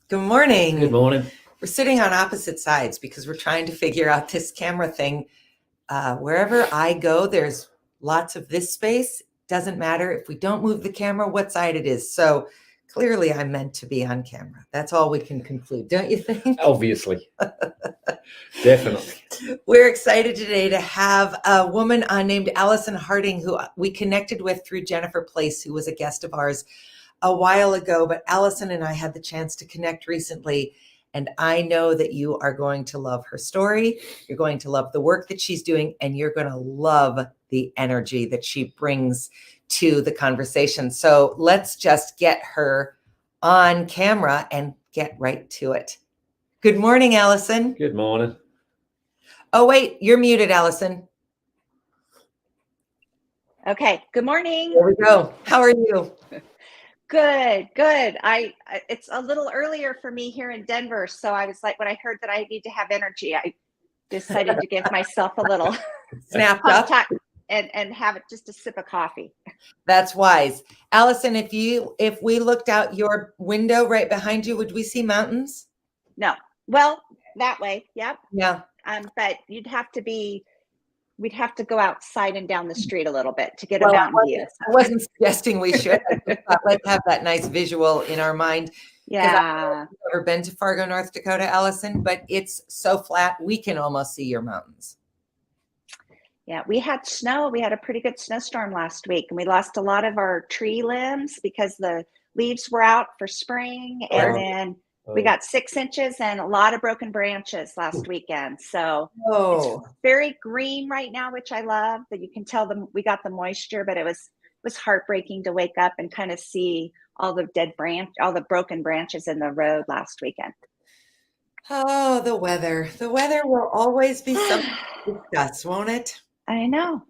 Good morning. Good morning. We're sitting on opposite sides because we're trying to figure out this camera thing. Wherever I go, there's lots of this space. Doesn't matter if we don't move the camera, what side it is. So clearly I'm meant to be on camera. That's all we can conclude, don't you think? Obviously. Definitely. We're excited today to have a woman named Allison Harding, who we connected with through Jennifer Place, who was a guest of ours a while ago. But Allison and I had the chance to connect recently, and I know that you are going to love her story. You're going to love the work that she's doing, and you're going to love the energy that she brings to the conversation. So let's just get her on camera and get right to it. Good morning, Allison. Good morning. Oh, wait, you're muted, Allison. Okay. Good morning. There we go. How are you? Good. It's a little earlier for me here in Denver. So I was like, when I heard that I need to have energy, I decided to give myself a little Snapped up and have it just a sip of coffee. That's wise. Allison, if we looked out your window right behind you, would we see mountains? No. Well, that way. Yep. Yeah. But we'd have to go outside and down the street a little bit to get a mountain view. I wasn't suggesting we should. Let's have that nice visual in our mind. Yeah. I've never been to Fargo, North Dakota, Allison, but it's so flat we can almost see your mountains. Yeah, we had snow. We had a pretty good snowstorm last week, and we lost a lot of our tree limbs because the leaves were out for spring. And then we got 6 inches and a lot of broken branches last weekend. So it's very green right now, which I love. That you can tell we got the moisture, but it was heartbreaking to wake up and kind of see all the broken branches in the road last weekend. Oh, the weather. The weather will always be something to discuss, won't it? I know.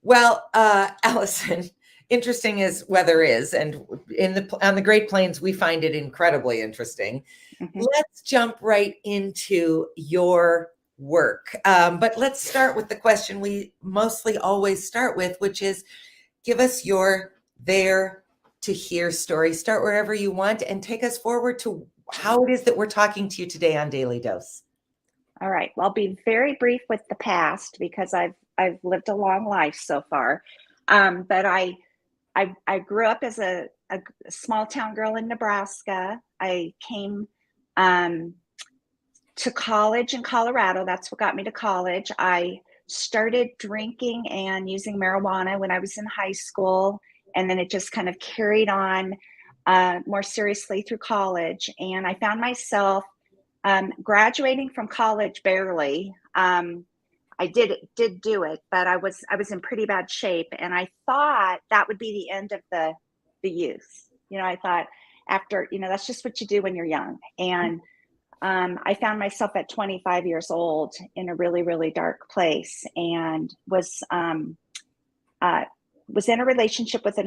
Well, Allison, interesting as weather is, and on the Great Plains, we find it incredibly interesting. Mm-hmm. Let's jump right into your work. But let's start with the question we mostly always start with, which is give us your there to here story. Start wherever you want and take us forward to how it is that we're talking to you today on Daily Dose. All right. Well, I'll be very brief with the past because I've lived a long life so far. But I grew up as a small town girl in Nebraska. I came to college in Colorado. That's what got me to college. I started drinking and using marijuana when I was in high school, and then it just kind of carried on more seriously through college. And I found myself graduating from college barely. I did do it, but I was in pretty bad shape, and I thought that would be the end of the youth. I thought after, that's just what you do when you're young. And I found myself at 25 years old in a really, really dark place, and was in a relationship with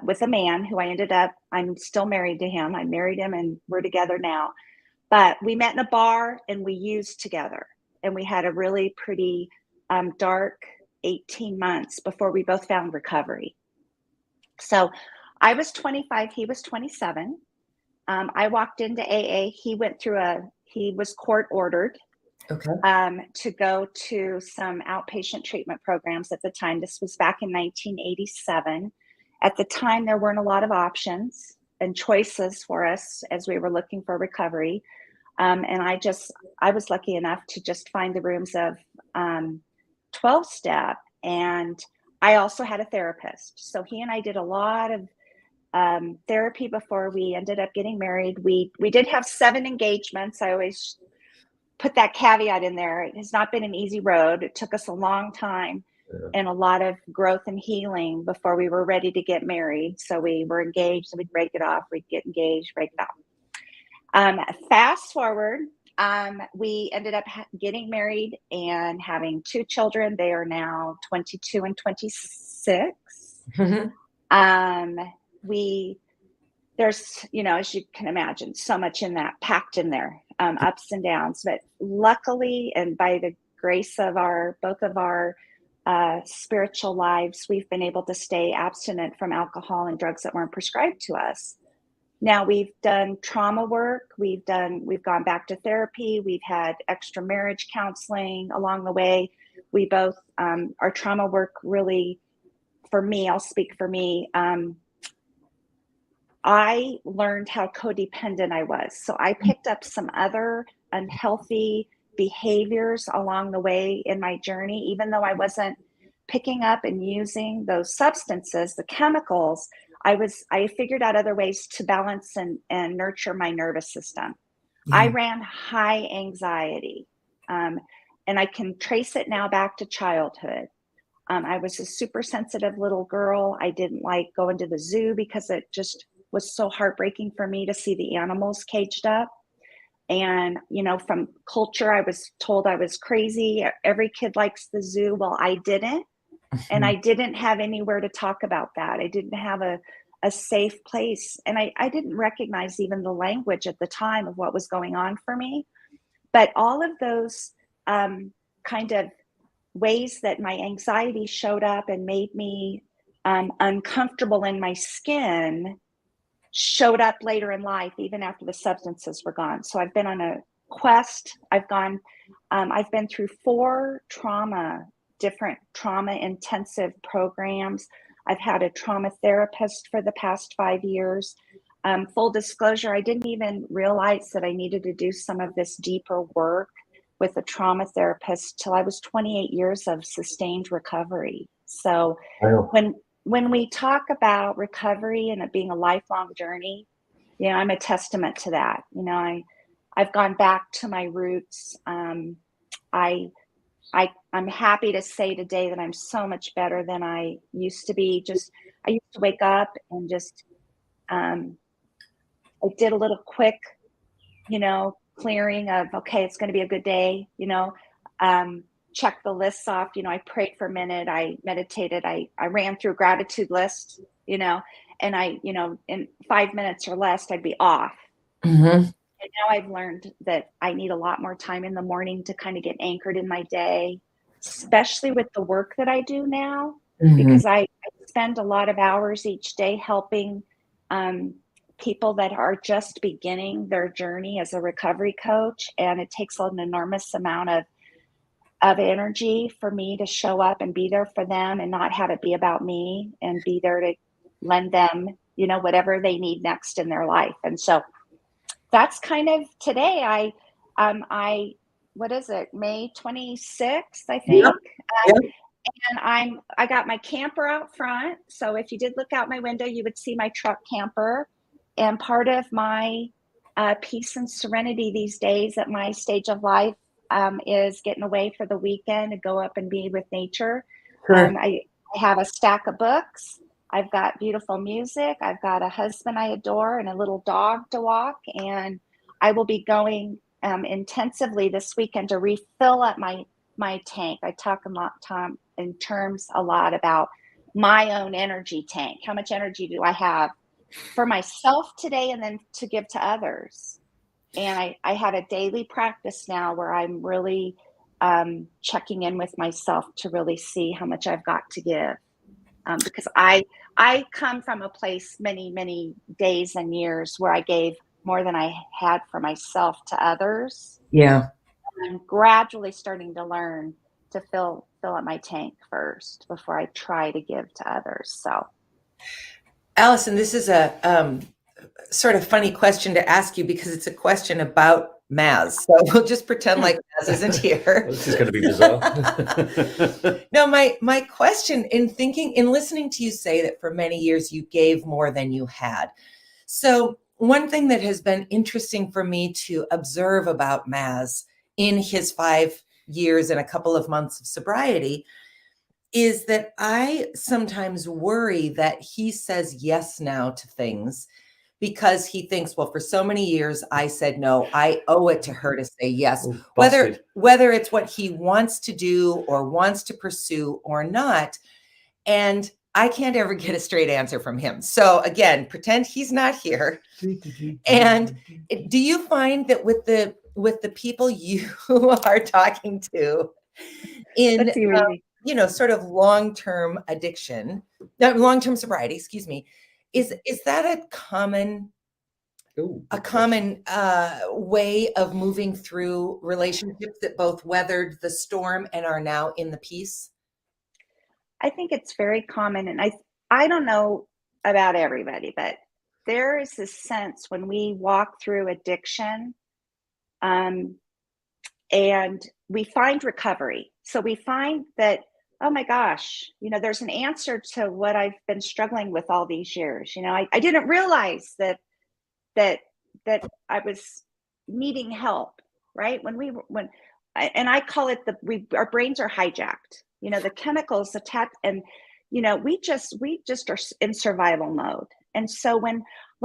with a man who I'm still married to him. I married him and we're together now. But we met in a bar and we used together, and we had a really pretty dark 18 months before we both found recovery. So I was 25, he was 27. I walked into AA. He was court ordered to go to some outpatient treatment programs at the time. This was back in 1987. At the time, there weren't a lot of options and choices for us as we were looking for recovery. And I was lucky enough to just find the rooms of 12-step. And I also had a therapist. So he and I did a lot of therapy before we ended up getting married. We did have 7 engagements. I always put that caveat in there. It has not been an easy road. It took us a long time and a lot of growth and healing before we were ready to get married. So we were engaged, and we'd break it off. We'd get engaged, break it off. Fast forward, we ended up getting married and having 2 children. They are now 22 and 26. Mm-hmm. There's, as you can imagine, so much in that packed in there, ups and downs. But luckily, and by the grace of both of our spiritual lives, we've been able to stay abstinent from alcohol and drugs that weren't prescribed to us Now we've done trauma work. We've gone back to therapy. We've had extra marriage counseling along the way. We both, our trauma work really, for me, I'll speak for me. I learned how codependent I was. So I picked up some other unhealthy behaviors along the way in my journey, even though I wasn't picking up and using those substances, the chemicals. I figured out other ways to balance and nurture my nervous system. I ran high anxiety, and I can trace it now back to childhood. I was a super sensitive little girl. I didn't like going to the zoo because it just was so heartbreaking for me to see the animals caged up. And, you know, from culture, I was told I was crazy. Every kid likes the zoo. Well, I didn't. And I didn't have anywhere to talk about that. I didn't have a safe place. And I didn't recognize even the language at the time of what was going on for me. But all of those kind of ways that my anxiety showed up and made me uncomfortable in my skin showed up later in life, even after the substances were gone. So I've been on a quest. I've been through 4 different trauma intensive programs. I've had a trauma therapist for the past 5 years. Full disclosure, I didn't even realize that I needed to do some of this deeper work with a trauma therapist till I was 28 years of sustained recovery. So when we talk about recovery and it being a lifelong journey, you know, I'm a testament to that. You know, I've gone back to my roots. I'm happy to say today that I'm so much better than I used to be. I used to wake up and just, I did a little quick, you know, clearing of, okay, it's going to be a good day, you know, check the lists off. You know, I prayed for a minute, I meditated, I ran through a gratitude list, you know, and you know, in 5 minutes or less, I'd be off. And now I've learned that I need a lot more time in the morning to kind of get anchored in my day, especially with the work that I do now, because I spend a lot of hours each day helping people that are just beginning their journey as a recovery coach. And it takes an enormous amount of energy for me to show up and be there for them and not have it be about me, and be there to lend them, you know, whatever they need next in their life. And so that's kind of today. What is it? May 26th, I think. And I got my camper out front. So if you did look out my window, you would see my truck camper. And part of my peace and serenity these days at my stage of life is getting away for the weekend to go up and be with nature. I have a stack of books. I've got beautiful music. I've got a husband I adore and a little dog to walk. And I will be going intensively this weekend to refill up my tank. I talk a lot about my own energy tank. How much energy do I have for myself today and then to give to others? And I have a daily practice now where I'm really checking in with myself to really see how much I've got to give. Because I come from a place many days and years where I gave more than I had for myself to others. Yeah. I'm gradually starting to learn to fill up my tank first before I try to give to others. So, Allison, this is a sort of funny question to ask you because it's a question about Maz. So we'll just pretend like Maz isn't here. This is going to be bizarre. No, my question in listening to you say that for many years you gave more than you had. So one thing that has been interesting for me to observe about Maz in his 5 years and a couple of months of sobriety is that I sometimes worry that he says yes now to things because he thinks, well, for so many years I said no, I owe it to her to say yes, whether it's what he wants to do or wants to pursue or not. And I can't ever get a straight answer from him. So again, pretend he's not here. And do you find that with the people you are talking to in sort of long-term addiction, long-term sobriety, excuse me, is that a common Ooh, a common way of moving through relationships that both weathered the storm and are now in the peace? I think it's very common, and I don't know about everybody, but there is this sense when we walk through addiction, um, and we find recovery. So we find that, oh my gosh, there's an answer to what I've been struggling with all these years. I didn't realize that that I was needing help, right? And I call it our brains are hijacked. The chemicals attack, and we just are in survival mode. And so when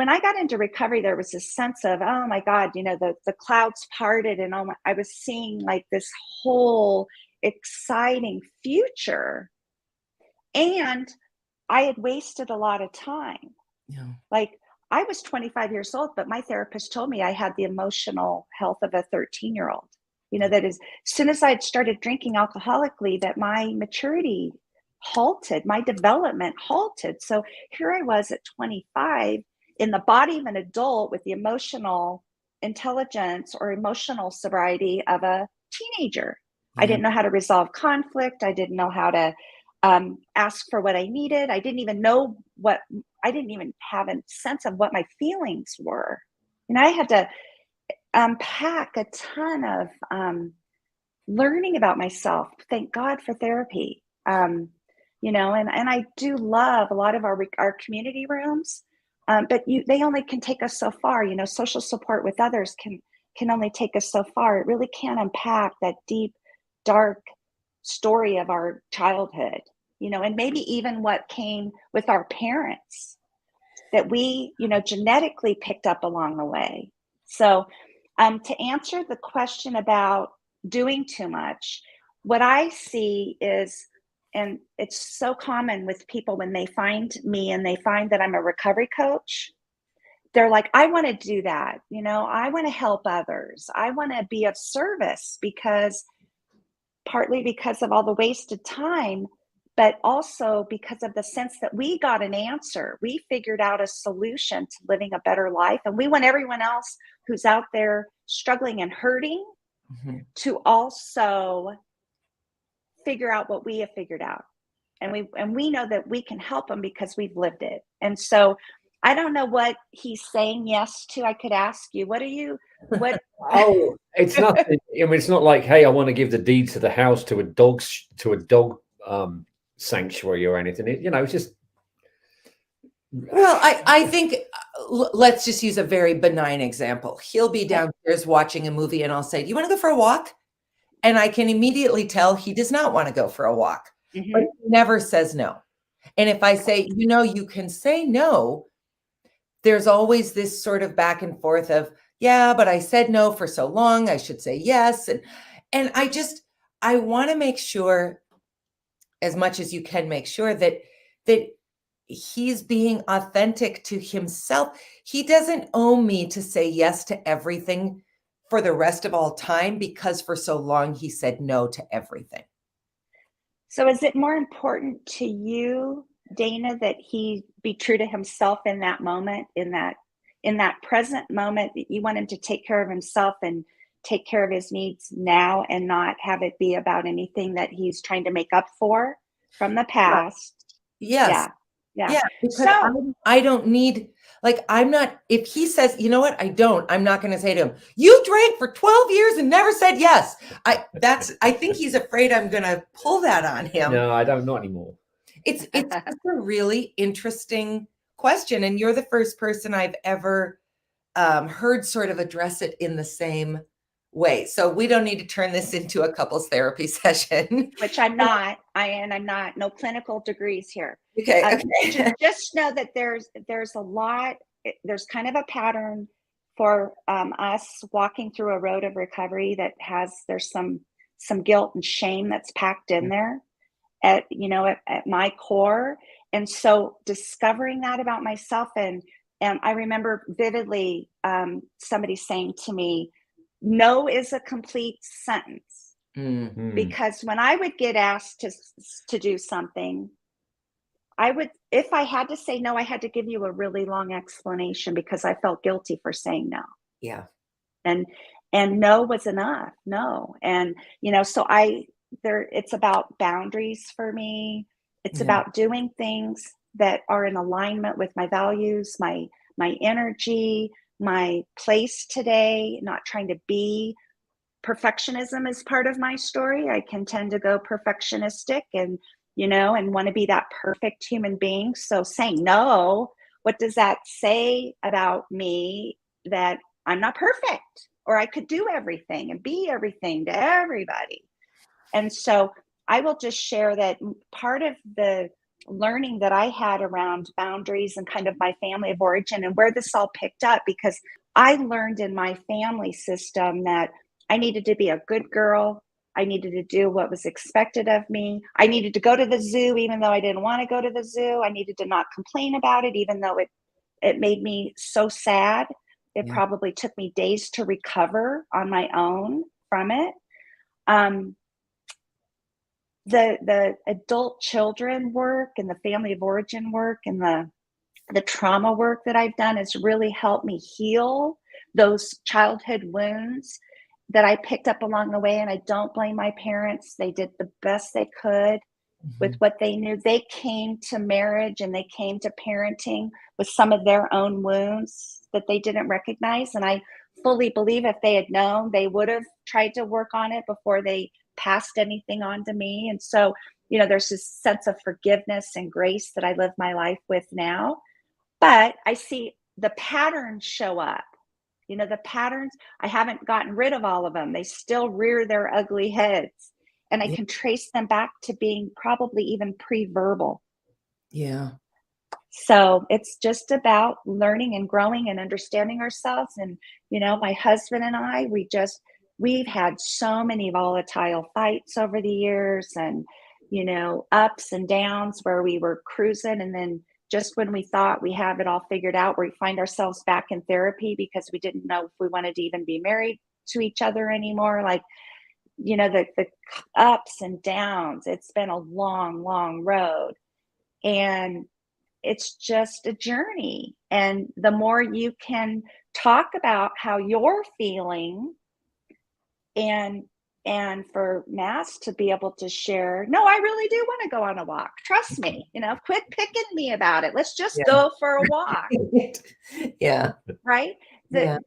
I got into recovery, there was this sense of, oh my God, the clouds parted, and I was seeing like this whole exciting future, and I had wasted a lot of time. Yeah. Like, I was 25 years old, but my therapist told me I had the emotional health of a 13-year-old. That is, as soon as I had started drinking alcoholically, that my maturity halted, my development halted. So here I was at 25 in the body of an adult with the emotional intelligence or emotional sobriety of a teenager. Yeah. I didn't know how to resolve conflict. I didn't know how to ask for what I needed. I didn't even have a sense of what my feelings were. I had to unpack a ton of learning about myself. Thank God for therapy. And I do love a lot of our community rooms, but they only can take us so far. Social support with others can only take us so far. It really can't unpack that deep, dark story of our childhood. And maybe even what came with our parents that we, genetically picked up along the way. So to answer the question about doing too much, what I see is, and it's so common with people when they find me and they find that I'm a recovery coach, they're like, I want to do that. I want to help others. I want to be of service partly because of all the wasted time, but also because of the sense that we got an answer. We figured out a solution to living a better life. And we want everyone else who's out there struggling and hurting to also figure out what we have figured out. And we know that we can help them because we've lived it. And so I don't know what he's saying yes to. I could ask you, what? Oh, it's nothing. I mean, it's not like, hey, I want to give the deed to the house to a dog sanctuary or anything. It's just. Well, I think let's just use a very benign example. He'll be downstairs watching a movie and I'll say, do you want to go for a walk? And I can immediately tell he does not want to go for a walk, but he never says no. And if I say, you can say no, there's always this sort of back and forth of, yeah, but I said no for so long, I should say yes. And I want to make sure, as much as you can make sure, that he's being authentic to himself. He doesn't owe me to say yes to everything for the rest of all time, because for so long he said no to everything. So is it more important to you, Dana, that he be true to himself in that moment, in that present moment, that you want him to take care of himself and take care of his needs now and not have it be about anything that he's trying to make up for from the past? Yes. Yeah. Because I don't need, I'm not, if he says, you know what, I'm not going to say to him, you drank for 12 years and never said yes. I think he's afraid I'm going to pull that on him. No, I don't, not anymore. It's a really interesting question. And you're the first person I've ever heard sort of address it in the same way. So we don't need to turn this into a couples therapy session. Which I'm not. I'm not. No clinical degrees here. Okay. Just know that there's a lot. There's kind of a pattern for us walking through a road of recovery that there's some guilt and shame that's packed in there at my core. And so discovering that about myself, and I remember vividly somebody saying to me, no is a complete sentence. Mm-hmm. Because when I would get asked to do something, if I had to say no, I had to give you a really long explanation because I felt guilty for saying no. Yeah. And no was enough. No. And, so it's about boundaries for me. It's Yeah. about doing things that are in alignment with my values, my energy, my place today, not trying to be. Perfectionism is part of my story. I can tend to go perfectionistic and want to be that perfect human being. So saying no, what does that say about me? That I'm not perfect, or I could do everything and be everything to everybody. And so I will just share that part of the learning that I had around boundaries and kind of my family of origin and where this all picked up, because I learned in my family system that I needed to be a good girl. I needed to do what was expected of me. I needed to go to the zoo, even though I didn't want to go to the zoo. I needed to not complain about it, even though it made me so sad. It probably took me days to recover on my own from it. The adult children work and the family of origin work and the trauma work that I've done has really helped me heal those childhood wounds that I picked up along the way. And I don't blame my parents. They did the best they could with what they knew. They came to marriage and they came to parenting with some of their own wounds that they didn't recognize. And I fully believe if they had known, they would have tried to work on it before they passed anything on to me. And so, there's this sense of forgiveness and grace that I live my life with now. But I see the patterns show up. The patterns, I haven't gotten rid of all of them. They still rear their ugly heads. And I can trace them back to being probably even pre-verbal. Yeah. So it's just about learning and growing and understanding ourselves. And, my husband and I, we've had so many volatile fights over the years and, ups and downs where we were cruising. And then just when we thought we have it all figured out, we find ourselves back in therapy because we didn't know if we wanted to even be married to each other anymore. Like, the ups and downs, it's been a long, long road. And it's just a journey. And the more you can talk about how you're feeling and for Mass to be able to share, no, I really do want to go on a walk. Trust me, quit picking me about it. Let's just go for a walk. Yeah. Right.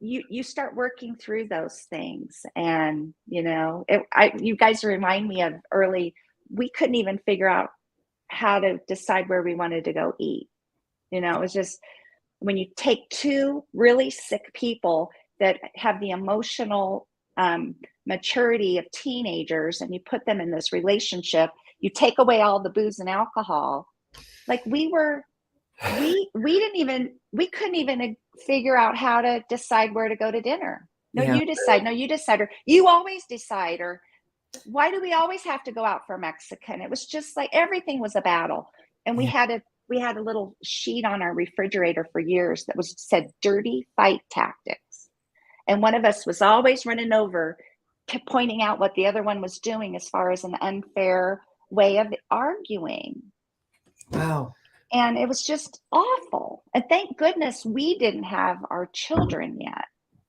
You start working through those things. And, you guys remind me of early, we couldn't even figure out how to decide where we wanted to go eat. It was just when you take two really sick people that have the emotional maturity of teenagers and you put them in this relationship, you take away all the booze and alcohol. Like we couldn't even figure out how to decide where to go to dinner. No, you decide. No, you decide. Or you always decide. Or why do we always have to go out for Mexican? It was just like everything was a battle. And we had a little sheet on our refrigerator for years that said dirty fight tactics. And one of us was always running over, pointing out what the other one was doing as far as an unfair way of arguing. Wow. And it was just awful. And thank goodness we didn't have our children yet.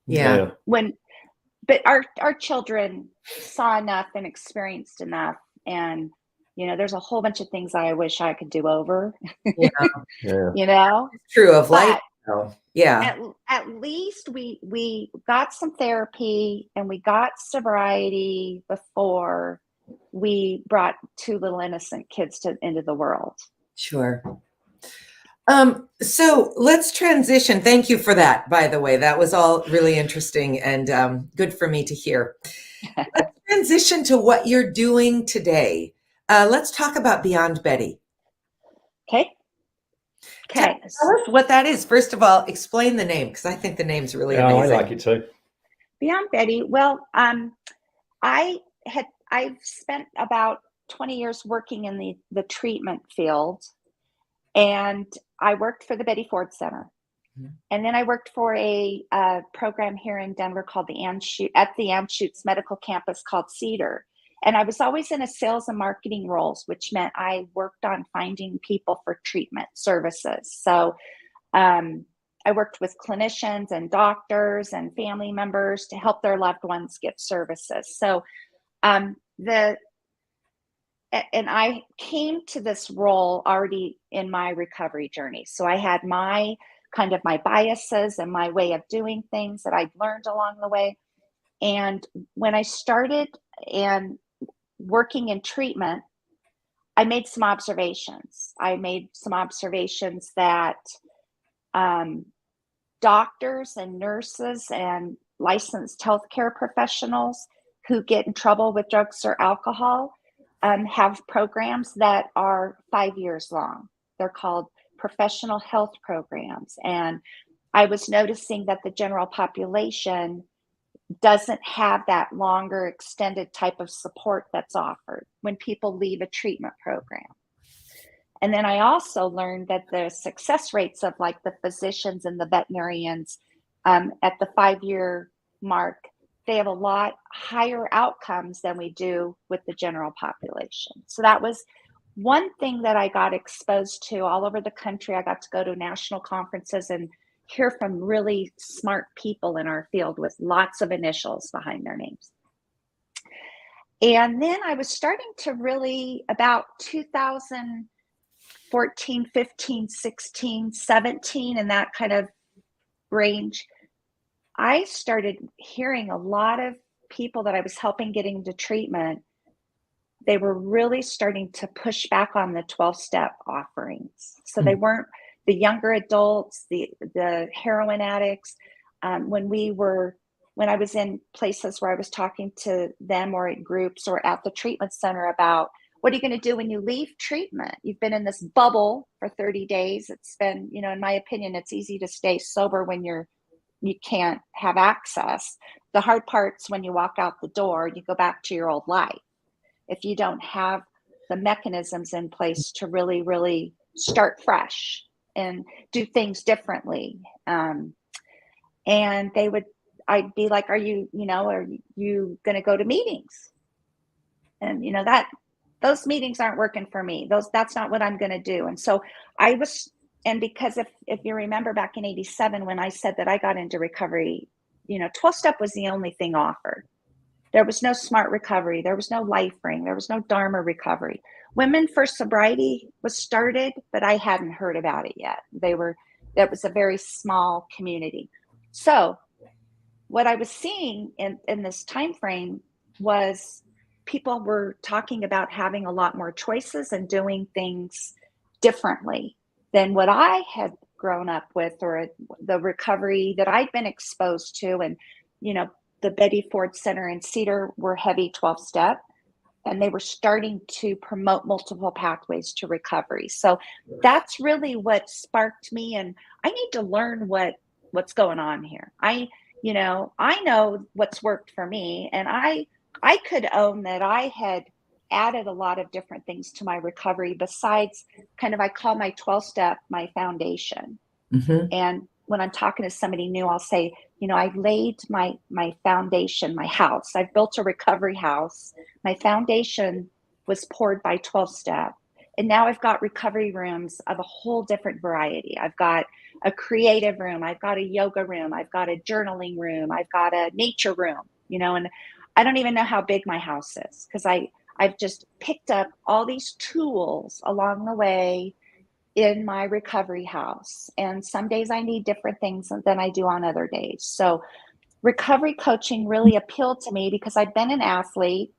Yeah. But our children saw enough and experienced enough. And, there's a whole bunch of things I wish I could do over. Yeah. It's true of life. Yeah. At least we got some therapy and we got sobriety before we brought two little innocent kids into the world. Sure. So let's transition. Thank you for that, by the way. That was all really interesting and good for me to hear. Let's transition to what you're doing today. Let's talk about Beyond Betty. Okay. Tell us what that is. First of all, explain the name because I think the name's really amazing. I like it too. Beyond Betty. Well, I've spent about 20 years working in the treatment field, and I worked for the Betty Ford Center. Mm-hmm. And then I worked for a program here in Denver called the Anschutz Medical Campus called Cedar. And I was always in a sales and marketing roles, which meant I worked on finding people for treatment services. So I worked with clinicians and doctors and family members to help their loved ones get services. So and I came to this role already in my recovery journey. So I had my kind of my biases and my way of doing things that I'd learned along the way. And when I started and working in treatment, I made some observations. I made some observations that doctors and nurses and licensed healthcare professionals who get in trouble with drugs or alcohol have programs that are 5 years long. They're called professional health programs. And I was noticing that the general population doesn't have that longer extended type of support that's offered when people leave a treatment program. And then I also learned that the success rates of like the physicians and the veterinarians at the 5-year mark, they have a lot higher outcomes than we do with the general population. So that was one thing that I got exposed to all over the country. I got to go to national conferences and hear from really smart people in our field with lots of initials behind their names. And then I was starting to really, about 2014, 15, 16, 17, and that kind of range, I started hearing a lot of people that I was helping get into treatment. They were really starting to push back on the 12-step offerings. So they weren't the younger adults, the heroin addicts. When I was in places where I was talking to them or in groups or at the treatment center about, what are you going to do when you leave treatment? You've been in this bubble for 30 days. It's been, in my opinion, it's easy to stay sober when you can't have access. The hard part's when you walk out the door, you go back to your old life. If you don't have the mechanisms in place to really, really start fresh and do things differently. And I'd be like, are you going to go to meetings? And those meetings aren't working for me. That's not what I'm going to do. And so because if you remember back in 87, when I said that I got into recovery, 12-step was the only thing offered. There was no smart recovery. There was no life ring. There was no Dharma recovery. Women for Sobriety was started, but I hadn't heard about it yet. That was a very small community. So what I was seeing in this time frame was people were talking about having a lot more choices and doing things differently than what I had grown up with, or the recovery that I'd been exposed to. And, the Betty Ford Center in Cedar were heavy 12-step, and they were starting to promote multiple pathways to recovery. So that's really what sparked me. And I need to learn what's going on here. I know what's worked for me, and I could own that I had added a lot of different things to my recovery besides I call my 12-step my foundation. Mm-hmm. And when I'm talking to somebody new, I'll say, I laid my foundation, my house. I've built a recovery house. My foundation was poured by 12-step. And now I've got recovery rooms of a whole different variety. I've got a creative room. I've got a yoga room. I've got a journaling room. I've got a nature room, and I don't even know how big my house is because I've just picked up all these tools along the way in my recovery house. And some days I need different things than I do on other days. So recovery coaching really appealed to me because I'd been an athlete.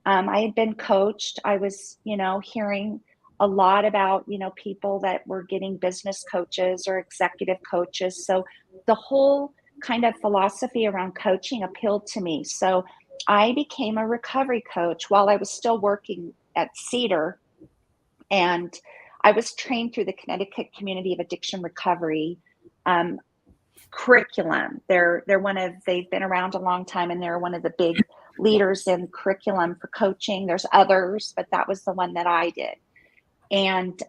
I had been coached. I was, hearing a lot about, people that were getting business coaches or executive coaches. So the whole kind of philosophy around coaching appealed to me. So I became a recovery coach while I was still working at Cedar. And I was trained through the Connecticut Community of Addiction Recovery curriculum. They've been around a long time, and they're one of the big leaders in curriculum for coaching. There's others, but that was the one that I did. And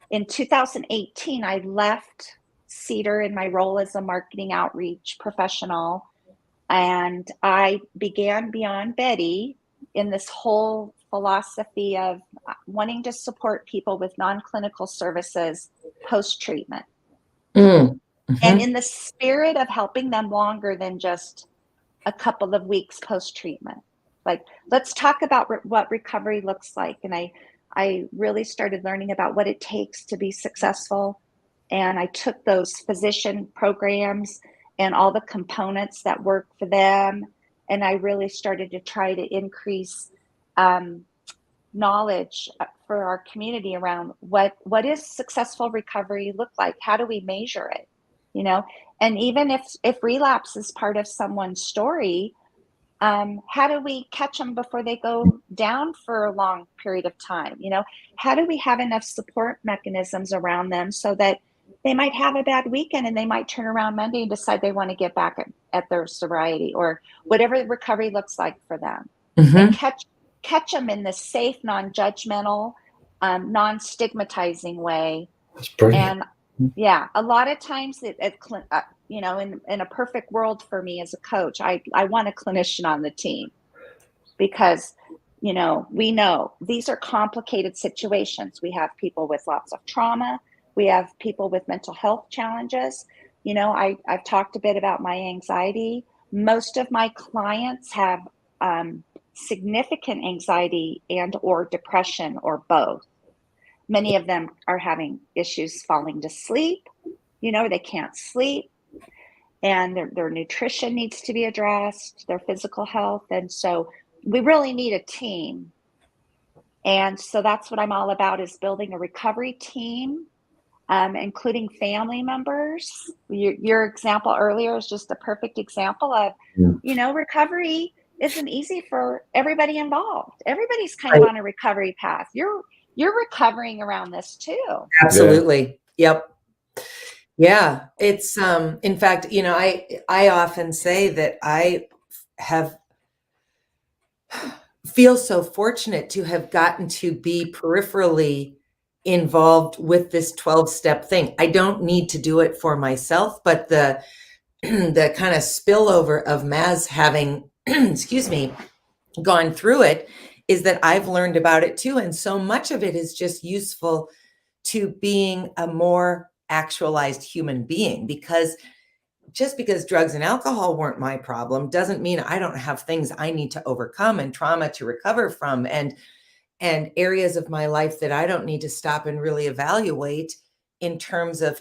in 2018, I left Cedar in my role as a marketing outreach professional, and I began Beyond Betty in this whole philosophy of wanting to support people with non-clinical services post-treatment. Mm. And in the spirit of helping them longer than just a couple of weeks post-treatment. Like, let's talk about what recovery looks like. And I really started learning about what it takes to be successful. And I took those physician programs and all the components that work for them. And I really started to try to increase knowledge for our community around what is successful recovery look like? How do we measure it? You know, and even if relapse is part of someone's story, how do we catch them before they go down for a long period of time? You know, how do we have enough support mechanisms around them so that they might have a bad weekend and they might turn around Monday and decide they want to get back at their sobriety or whatever recovery looks like for them, and catch them in this safe, non-judgmental, non-stigmatizing way. That's brilliant. And yeah, a lot of times you know, in a perfect world for me as a coach, I want a clinician on the team, because, you know these are complicated situations. We have people with lots of trauma. We have people with mental health challenges. You know, I've talked a bit about my anxiety. Most of my clients have significant anxiety and or depression or both. Many of them are having issues falling to sleep. You know, they can't sleep, and their nutrition needs to be addressed, their physical health. And so we really need a team. And so that's what I'm all about, is building a recovery team, including family members. Your example earlier is just a perfect example of, you know, recovery isn't easy for everybody involved. Everybody's kind of on a recovery path. You're recovering around this too. Absolutely. Yep. Yeah. It's, in fact, you know, I often say that I feel so fortunate to have gotten to be peripherally involved with this 12-step thing. I don't need to do it for myself, but the kind of spillover of Maz having, excuse me, gone through it is that I've learned about it too. And so much of it is just useful to being a more actualized human being, because just because drugs and alcohol weren't my problem doesn't mean I don't have things I need to overcome and trauma to recover from, and areas of my life that I don't need to stop and really evaluate in terms of,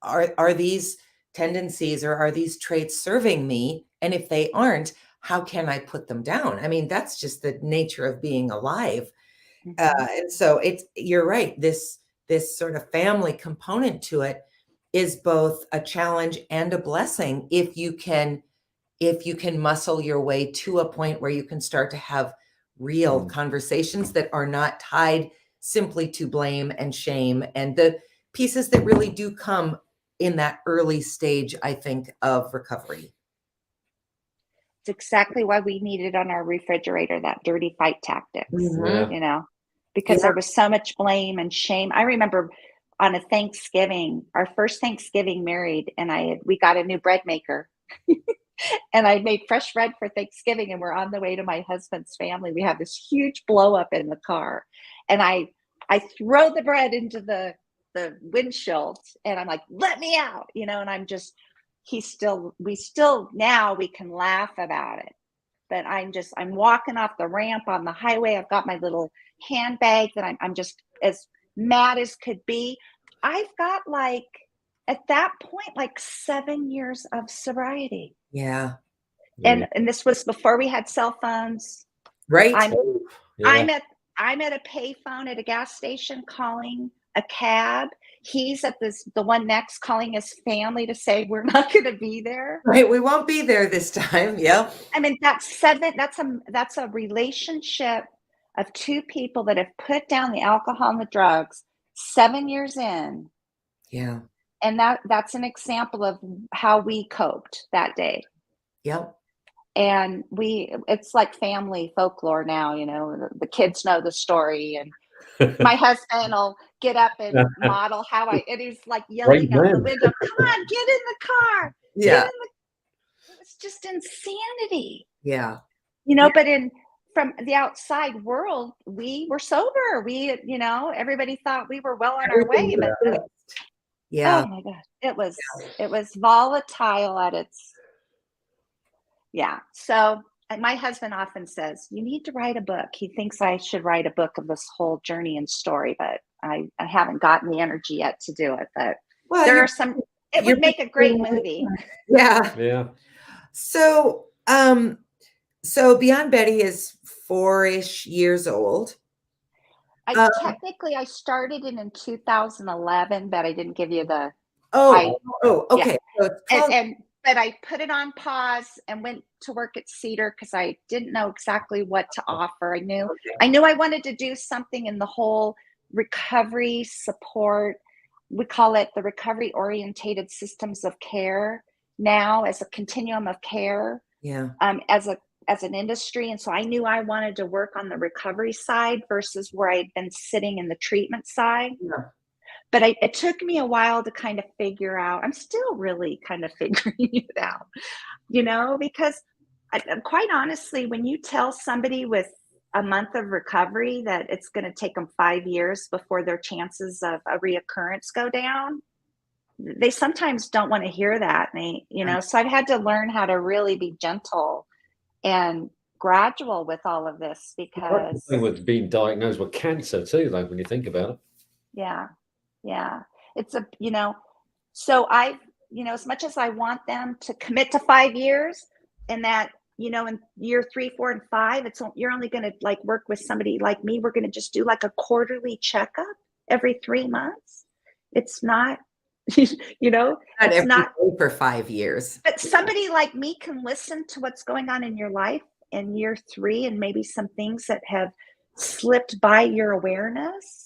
are these tendencies or are these traits serving me? And if they aren't, how can I put them down? I mean, that's just the nature of being alive. And so you're right. This sort of family component to it is both a challenge and a blessing if you can muscle your way to a point where you can start to have real conversations that are not tied simply to blame and shame, and the pieces that really do come in that early stage, I think, of recovery. It's exactly why we needed on our refrigerator that dirty fight tactics, you know, because there was so much blame and shame. I remember on a Thanksgiving, our first Thanksgiving married, and we got a new bread maker. And I made fresh bread for Thanksgiving, and we're on the way to my husband's family. We have this huge blow up in the car, and I throw the bread into the windshield, and I'm like, let me out, you know, and now we can laugh about it, but I'm walking off the ramp on the highway. I've got my little handbag that I'm just as mad as could be. I've got, like, at that point, like 7 years of sobriety. Yeah. And this was before we had cell phones. Right. I'm at a payphone at a gas station calling a cab. He's at the one next calling his family to say we're not going to be there. Right. We won't be there this time. Yep. I mean, that's a relationship of two people that have put down the alcohol and the drugs 7 years in. Yeah. And that's an example of how we coped that day. Yep. And it's like family folklore now, you know, the kids know the story, and my husband will get up and model and he's like yelling out the window, come on, get in the car. Yeah. It was just insanity. Yeah. You know, but from the outside world, we were sober. We, everybody thought we were well on our way, Everything but was fixed. Yeah. oh my gosh, it was volatile at its, yeah. So my husband often says, you need to write a book. He thinks I should write a book of this whole journey and story, but I haven't gotten the energy yet to do it. But Well, there are some, it you're would make a great movie. Yeah. Yeah. So, so Beyond Betty is 4-ish years old. Technically, I started in 2011, but I didn't give you the. Okay. Yeah. So it's called, But I put it on pause and went to work at Cedar because I didn't know exactly what to offer. I knew I wanted to do something in the whole recovery support. We call it the recovery orientated systems of care now, as a continuum of care. yeah. As an industry. And so I knew I wanted to work on the recovery side versus where I'd been sitting in the treatment side. Yeah. But it took me a while to kind of figure out. I'm still really kind of figuring it out, because quite honestly, when you tell somebody with a month of recovery that it's going to take them 5 years before their chances of a reoccurrence go down, they sometimes don't want to hear that. And so I've had to learn how to really be gentle and gradual with all of this, because with being diagnosed with cancer too, though, when you think about it. Yeah. It's so I've, as much as I want them to commit to 5 years, and that, in year 3, 4, and 5, you're only going to like work with somebody like me. We're going to just do like a quarterly checkup every 3 months. It's not, Not it's every not day for 5 years. But somebody like me can listen to what's going on in your life in year 3, and maybe some things that have slipped by your awareness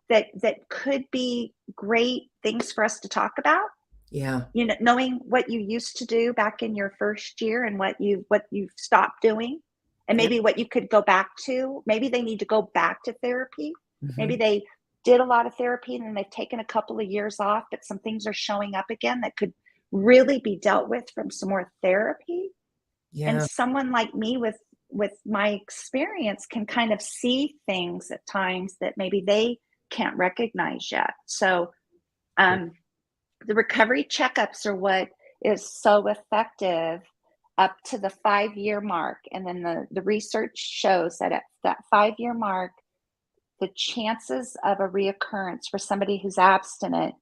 that could be great things for us to talk about. Yeah. Knowing what you used to do back in your first year and what you've stopped doing, and maybe what you could go back to. Maybe they need to go back to therapy. Mm-hmm. Maybe they did a lot of therapy and then they've taken a couple of years off, but some things are showing up again that could really be dealt with from some more therapy. Yeah. And someone like me with my experience can kind of see things at times that maybe they can't recognize yet. So the recovery checkups are what is so effective up to the 5-year mark. And then the research shows that at that 5-year mark, the chances of a reoccurrence for somebody who's abstinent,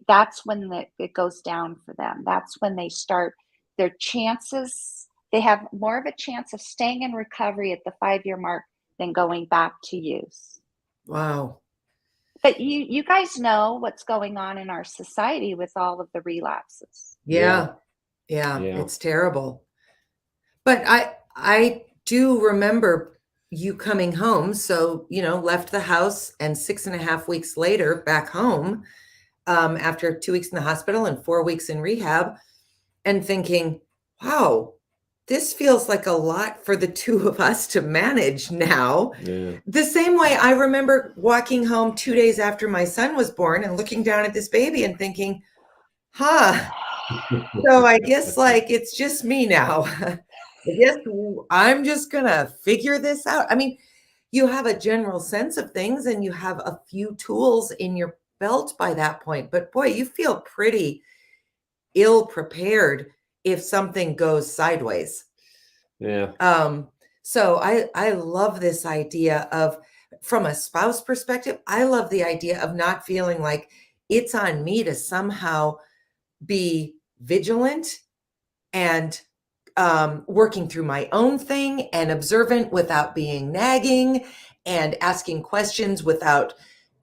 that's when it goes down for them. That's when they start their chances. They have more of a chance of staying in recovery at the 5-year mark than going back to use. Wow. But you guys know what's going on in our society with all of the relapses. Yeah. It's terrible. But I do remember you coming home. So, left the house, and 6.5 weeks later back home, after 2 weeks in the hospital and 4 weeks in rehab, and thinking, wow, this feels like a lot for the two of us to manage now. Yeah. The same way I remember walking home 2 days after my son was born and looking down at this baby and thinking, so I guess it's just me now. I guess I'm just going to figure this out. I mean, you have a general sense of things and you have a few tools in your belt by that point. But boy, you feel pretty ill prepared if something goes sideways. Yeah. So I love this idea of, from a spouse perspective, I love the idea of not feeling like it's on me to somehow be vigilant and working through my own thing and observant without being nagging and asking questions without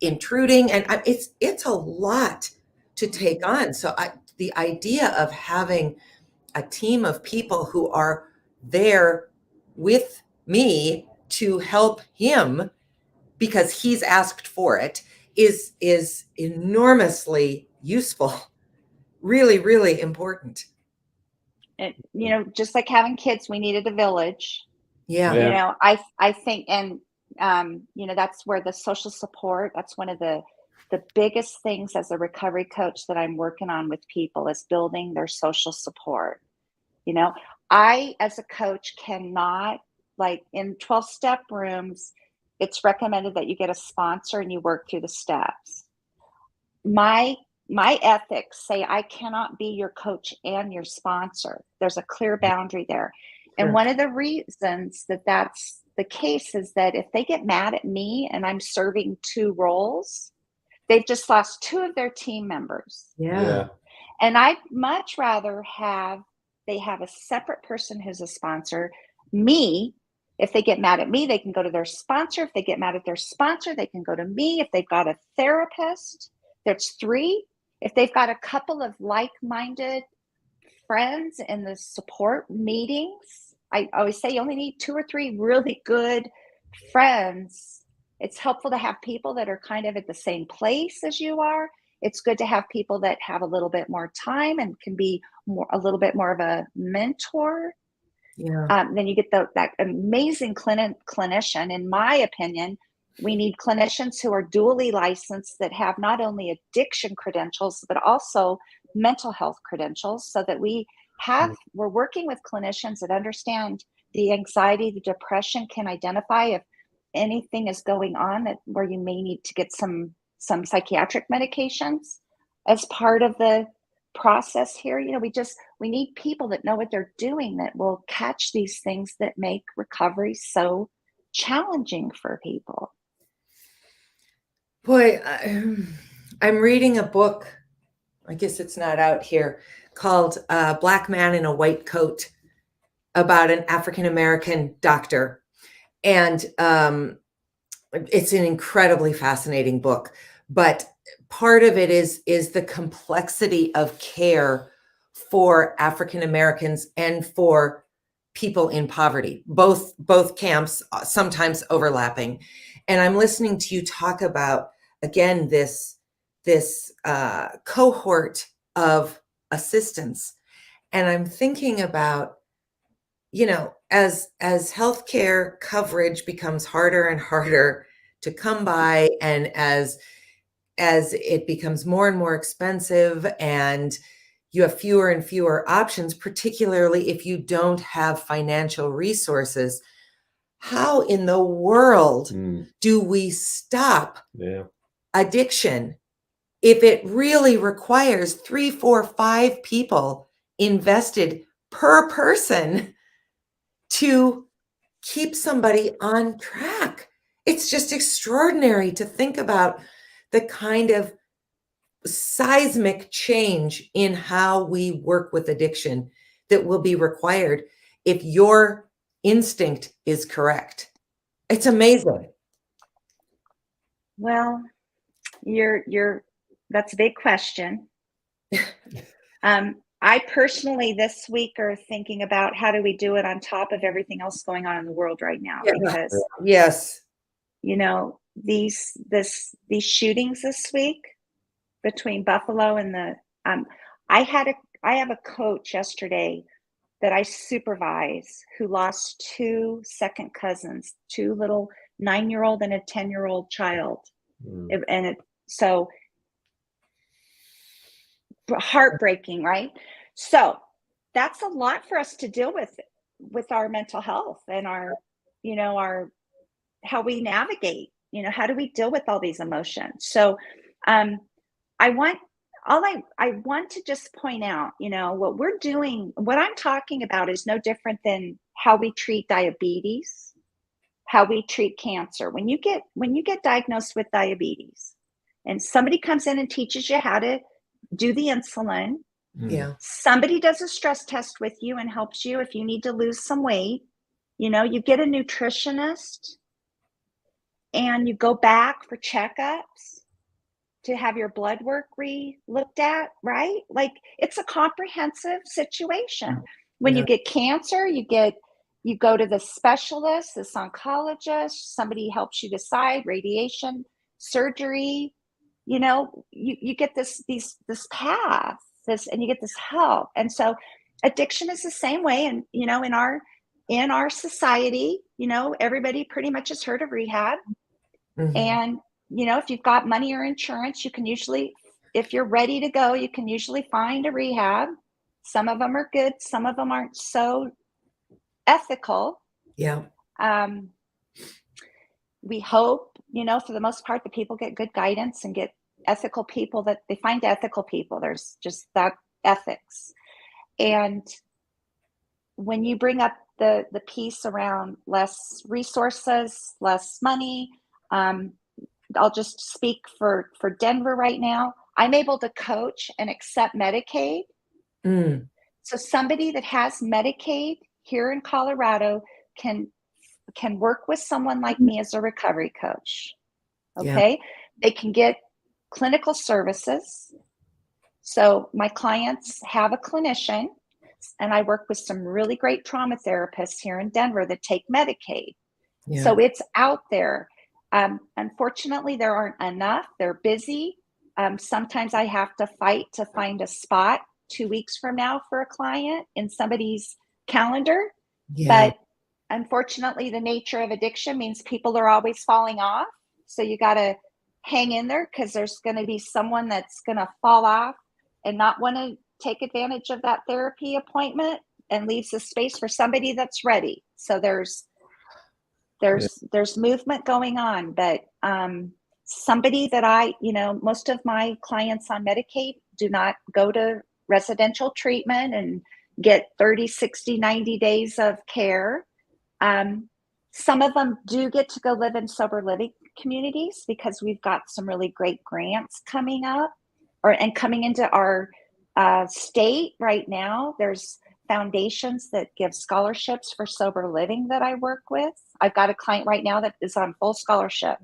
intruding. And it's a lot to take on. So the idea of having a team of people who are there with me to help him because he's asked for it is enormously useful. Really, really important. And, just like having kids, we needed a village. Yeah. I think, and, that's where the social support, that's one of the biggest things as a recovery coach that I'm working on with people, is building their social support. I, as a coach, cannot like in 12-step rooms, it's recommended that you get a sponsor and you work through the steps. My ethics say I cannot be your coach and your sponsor. There's a clear boundary there. And one of the reasons that that's the case is that if they get mad at me and I'm serving two roles, they've just lost two of their team members. Yeah. And I'd much rather they have a separate person who's a sponsor. Me, if they get mad at me, they can go to their sponsor. If they get mad at their sponsor, they can go to me. If they've got a therapist, there's three. If they've got a couple of like-minded friends in the support meetings, I always say you only need 2 or 3 really good friends. It's helpful to have people that are kind of at the same place as you are. It's good to have people that have a little bit more time and can be a little bit more of a mentor. Yeah. Then you get that amazing clinician. In my opinion, we need clinicians who are dually licensed that have not only addiction credentials, but also mental health credentials, so that we're working with clinicians that understand the anxiety, the depression, can identify if anything is going on where you may need to get some psychiatric medications as part of the process here. We need people that know what they're doing, that will catch these things that make recovery so challenging for people. Boy, I'm reading a book, I guess it's not out here, called Black Man in a White Coat, about an African-American doctor. And it's an incredibly fascinating book. But part of it is the complexity of care for African Americans and for people in poverty, both camps, sometimes overlapping. And I'm listening to you talk about, again, this cohort of assistance. And I'm thinking about, as healthcare coverage becomes harder and harder to come by, and as it becomes more and more expensive, and you have fewer and fewer options, particularly if you don't have financial resources, how in the world do we stop addiction if it really requires 3, 4, 5 people invested per person to keep somebody on track? It's just extraordinary to think about the kind of seismic change in how we work with addiction that will be required if your instinct is correct. It's amazing. Well, that's a big question. I personally this week are thinking about how do we do it on top of everything else going on in the world right now, because yes, these shootings this week between Buffalo and I have a coach yesterday that I supervise who lost 2 second cousins, 2 little 9-year-old and a 10-year-old child. So heartbreaking, right? So that's a lot for us to deal with our mental health and our how we navigate, how do we deal with all these emotions? So I want to just point out, what we're doing, what I'm talking about is no different than how we treat diabetes, how we treat cancer. When you get diagnosed with diabetes and somebody comes in and teaches you how to do the insulin, somebody does a stress test with you and helps you if you need to lose some weight, you get a nutritionist and you go back for checkups to have your blood work looked at, right? Like, it's a comprehensive situation. When you get cancer, you go to the specialist, this oncologist, somebody helps you decide radiation, surgery, you get this path, and you get this help. And so addiction is the same way. And, in our society, everybody pretty much has heard of rehab. And, if you've got money or insurance, you can usually, if you're ready to go, you can usually find a rehab. Some of them are good. Some of them aren't so ethical. We hope, for the most part, that people get good guidance and get ethical people, that they find ethical people. There's just that ethics. And when you bring up the piece around less resources, less money, I'll just speak for Denver right now. I'm able to coach and accept Medicaid. So somebody that has Medicaid here in Colorado can work with someone like me as a recovery coach. Okay. Yeah. They can get clinical services. So my clients have a clinician, and I work with some really great trauma therapists here in Denver that take Medicaid. Yeah. So it's out there. Unfortunately, there aren't enough. They're busy. Sometimes I have to fight to find a spot 2 weeks from now for a client in somebody's calendar. Yeah. But unfortunately, the nature of addiction means people are always falling off. So you got to hang in there, because there's going to be someone that's going to fall off and not want to take advantage of that therapy appointment, and leaves the space for somebody that's ready. So there's movement going on, but somebody that most of my clients on Medicaid do not go to residential treatment and get 30, 60, 90 days of care. Some of them do get to go live in sober living communities, because we've got some really great grants coming up and coming into our state right now. There's foundations that give scholarships for sober living that I work with. I've got a client right now that is on full scholarship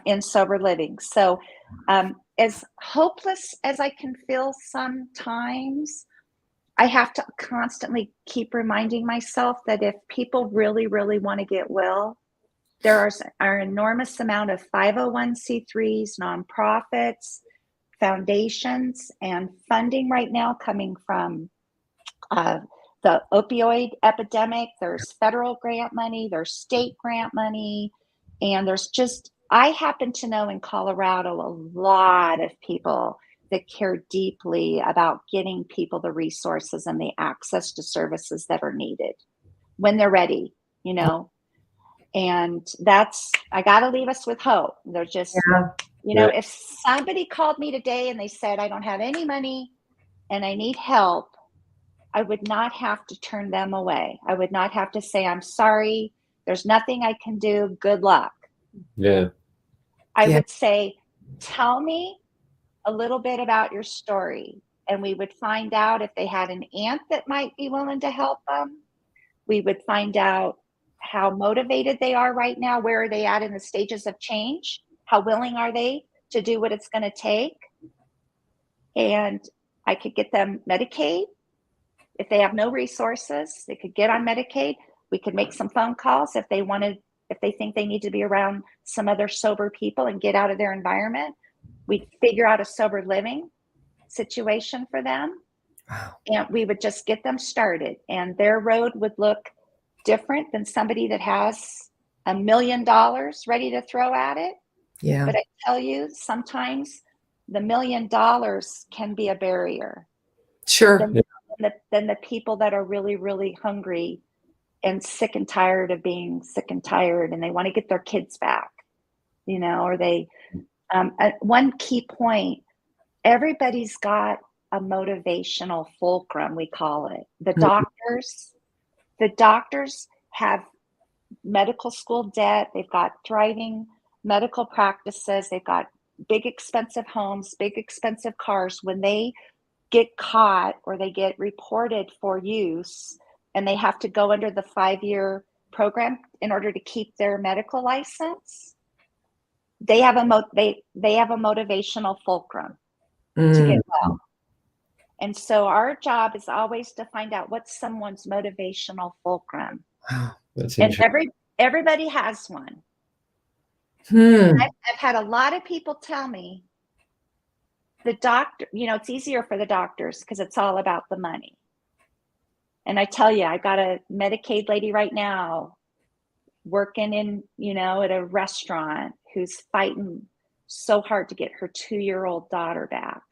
in sober living. So as hopeless as I can feel sometimes, I have to constantly keep reminding myself that if people really, really want to get well, there are an enormous amount of 501c3s, nonprofits, foundations, and funding right now coming from the opioid epidemic. There's federal grant money, there's state grant money, and I happen to know in Colorado a lot of people that care deeply about getting people the resources and the access to services that are needed when they're ready, and I got to leave us with hope. They're just, if somebody called me today and they said, I don't have any money and I need help, I would not have to turn them away. I would not have to say, I'm sorry, there's nothing I can do. Good luck. Yeah. I would say, tell me a little bit about your story. And we would find out if they had an aunt that might be willing to help them. We would find out how motivated they are right now. Where are they at in the stages of change? How willing are they to do what it's going to take? And I could get them Medicaid. If they have no resources, they could get on Medicaid. We could make some phone calls if they think they need to be around some other sober people and get out of their environment. We'd figure out a sober living situation for them. Wow. And we would just get them started, and their road would look different than somebody that has $1 million ready to throw at it. Yeah. But I tell you, sometimes the $1 million can be a barrier. Sure. Than the people that are really, really hungry and sick and tired of being sick and tired, and they want to get their kids back, or they, one key point, everybody's got a motivational fulcrum, we call it. The doctors have medical school debt. They've got thriving medical practices. They've got big, expensive homes, big, expensive cars. When they get caught or they get reported for use, and they have to go under the 5-year program in order to keep their medical license, they have a motivational fulcrum to get well. And so our job is always to find out what's someone's motivational fulcrum. Wow, that's and everybody has one. I've had a lot of people tell me, the doctor, it's easier for the doctors because it's all about the money. And I tell you, I got a Medicaid lady right now working in, at a restaurant, who's fighting so hard to get her 2-year-old daughter back.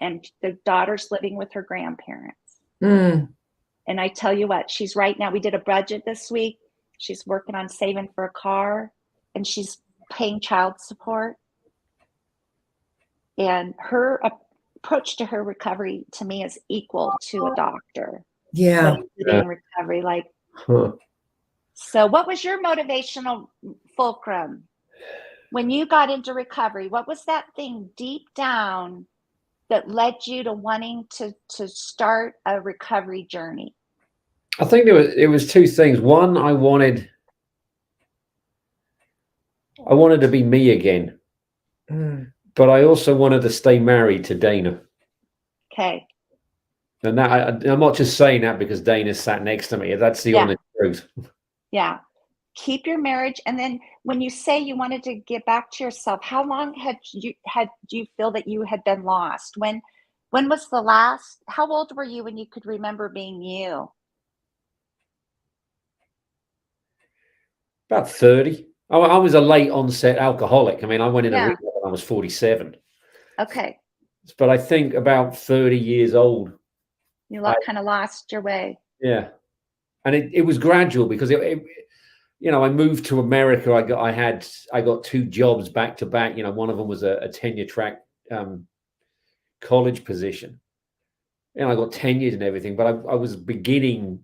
And the daughter's living with her grandparents. And I tell you what, she's right now, we did a budget this week. She's working on saving for a car, and she's paying child support. And her approach to her recovery to me is equal to a doctor. Yeah. In recovery, like. So what was your motivational fulcrum when you got into recovery? What was that thing deep down that led you to wanting to start a recovery journey? I think it was two things. One, I wanted to be me again, but I also wanted to stay married to Dana. Okay. And that I'm not just saying that because Dana sat next to me. That's the honest truth. Yeah. Keep your marriage. And then when you say you wanted to get back to yourself, how long do you feel that you had been lost? When was the last, how old were you when you could remember being you? About 30. I was a late onset alcoholic. I mean, I went into rehab when I was 47. Okay. But I think about 30 years old. You kind of lost your way. Yeah. And it was gradual because you know, I moved to America. I got 2 jobs back to back. You know, one of them was a tenure track college position, and I got tenured and everything. But I was beginning,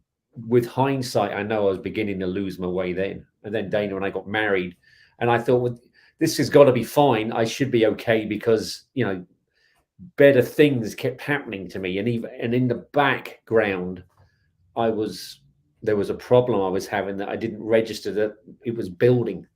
with hindsight, I know I was beginning to lose my way then. And then Dana and I got married, and I thought, well, this has got to be fine. I should be okay because, you know, better things kept happening to me, and in the background, there was a problem I was having that I didn't register that it was building.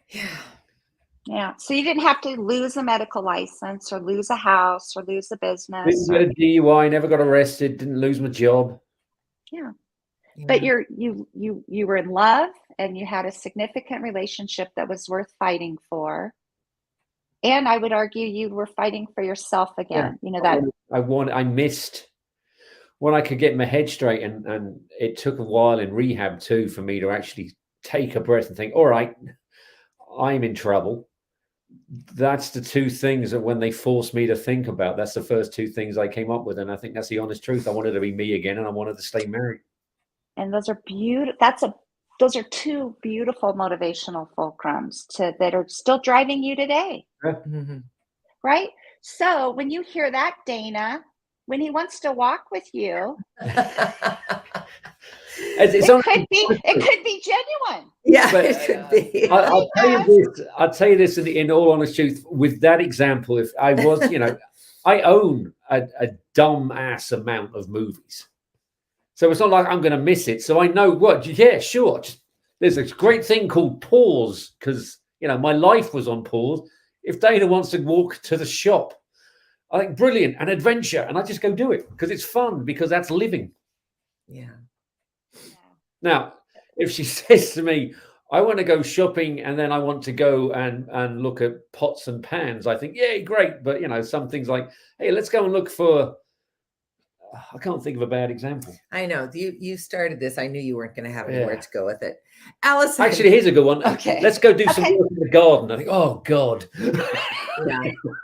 Yeah. So you didn't have to lose a medical license or lose a house or lose a business. Didn't get a DUI, never got arrested, didn't lose my job. Yeah. But you were in love, and you had a significant relationship that was worth fighting for. And I would argue you were fighting for yourself again. Yeah. You know, that I missed when I could get my head straight, and it took a while in rehab too for me to actually take a breath and think, all right, I'm in trouble. That's the 2 things that when they forced me to think about, that's the first 2 things I came up with. And I think that's the honest truth. I wanted to be me again, and I wanted to stay married. And those are beautiful. Those are 2 beautiful motivational fulcrums that are still driving you today. Yeah. Mm-hmm. Right? So when you hear that, Dana, when he wants to walk with you, it could be genuine. Yeah, but it could be. I'll tell you this in all honest truth. With that example, if I was, you know, I own a dumb ass amount of movies. So it's not like I'm going to miss it. So I know what, yeah, sure. There's a great thing called pause because, you know, my life was on pause. If Dana wants to walk to the shop, I think brilliant, an adventure. And I just go do it because it's fun, because that's living. Yeah. Now, if she says to me, I want to go shopping and then I want to go and look at pots and pans, I think, yeah, great. But, you know, some things like, hey, let's go and look for, I can't think of a bad example. I know. You started this. I knew you weren't going to have anywhere to go with it. Allison. Actually, here's a good one. Okay. Let's go do some work in the garden. I think, oh, God.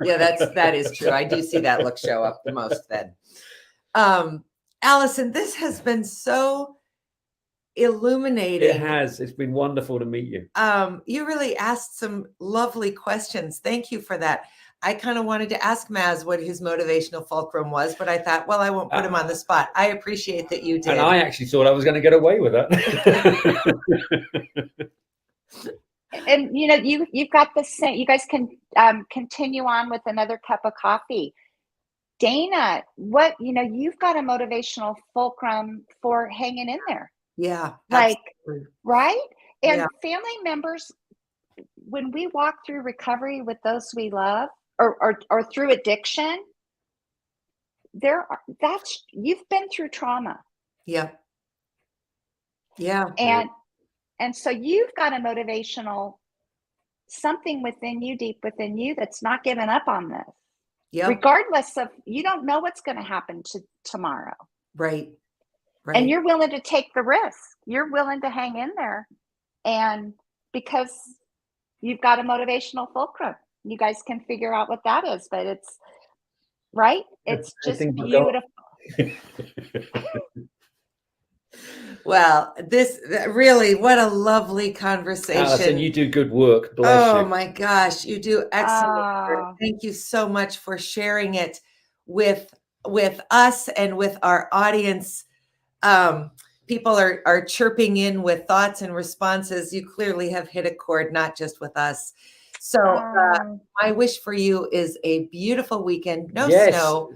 Yeah, that is true. I do see that look show up the most then. Allison, this has been so illuminating. It has. It's been wonderful to meet you. You really asked some lovely questions. Thank you for that. I kind of wanted to ask Maz what his motivational fulcrum was, but I thought, well, I won't put him on the spot. I appreciate that you did. And I actually thought I was going to get away with that. And, you know, you've got the same, you guys can continue on with another cup of coffee. Dana, you've got a motivational fulcrum for hanging in there. Yeah. Like, absolutely. Right? And family members, when we walk through recovery with those we love or through addiction, you've been through trauma. Yeah. Yeah. And so you've got a motivational something within you, deep within you, that's not giving up on this. Yeah. Regardless of, you don't know what's going to happen tomorrow. Right. And you're willing to take the risk. You're willing to hang in there. And because you've got a motivational fulcrum, you guys can figure out what that is, but it's right. It's just beautiful. Well, this really, what a lovely conversation. Allison, you do good work. Bless you. Oh my gosh, you do excellent work. Oh. Thank you so much for sharing it with us and with our audience. People are chirping in with thoughts and responses. You clearly have hit a chord, not just with us. So my wish for you is a beautiful weekend, no snow,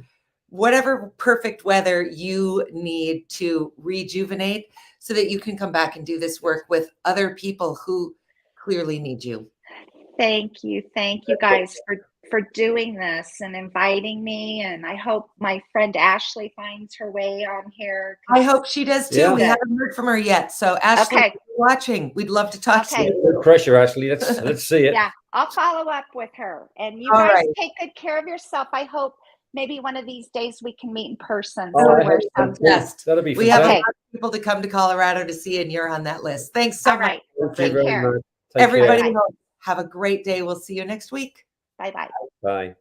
whatever perfect weather you need to rejuvenate so that you can come back and do this work with other people who clearly need you. Thank you guys for doing this and inviting me, and I hope my friend Ashley finds her way on here. I hope she does too. Yeah. We haven't heard from her yet. So Ashley, Okay. if you're watching, we'd love to talk to Okay. you. No pressure, Ashley. Let's see it. Yeah, I'll follow up with her. And you All guys right. take good care of yourself. I hope maybe one of these days we can meet in person. Oh, I somewhere hope so. sometime. Best. That'll be We have a fantastic. lot of people to come to Colorado to see, and you're on that list. Thanks so All much. right. Thank you Take very care. much. Take Everybody care. have a great day. We'll see you next week. Bye-bye. Bye.